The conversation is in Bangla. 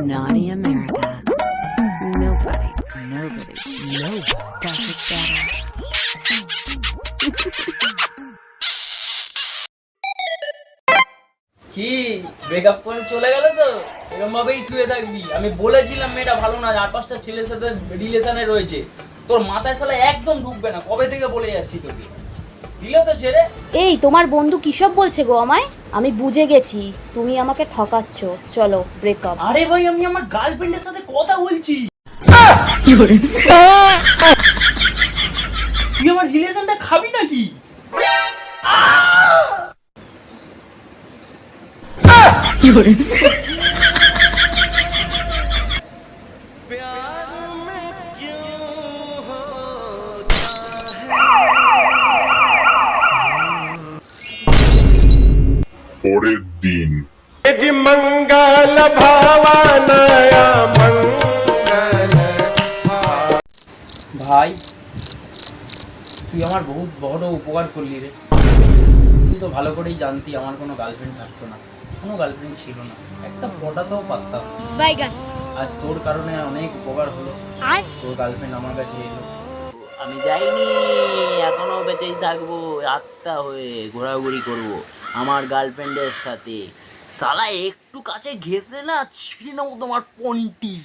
Naughty America. Nobody does it better. কি ব্রেকআপ করে চলে গেল তো এরকম ভাবেই শুয়ে থাকবি? আমি বলেছিলাম মেয়েটা ভালো না, 4-5টা ছেলের সাথে রিলেশনে রয়েছে, তোর মাথায় শালা একদম ঢুকবে না। কবে থেকে বলে যাচ্ছি তোকে, দিল তো ছেড়ে। এই তোমার বন্ধু কিসব বলছে গো আমায়? আমি বুঝে গেছি তুমি আমাকে ঠকাচ্ছ। চলো ব্রেকআপ। আরে ভাই, আমি আমার গার্লফ্রেন্ডের সাথে কথা বলছি। তুই আমার রিলেশনটা খাবি নাকি? পরের দিন मंगल भावनया मंगल। ভাই, তুই আমার বহুত বড় উপকার করলি রে। তুই তো ভালো করেই জানতি আমার কোনো গার্লফ্রেন্ড থাকতো না, কোনো গার্লফ্রেন্ড ছিল না, একটা পটাতেও পারতাম। আজ তোর কারণে অনেক উপকার হলো, তোর গার্লফ্রেন্ড আমার কাছে এলো। আমি যাইনি, এখনো বেঁচেই থাকবো, আত্মা হয়ে ঘোরাঘুরি করবো আমার গার্লফ্রেন্ডের সাথে। সালা একটু কাছে ঘেসে না ছিঁড়ে নেবো তোমার পন্টি।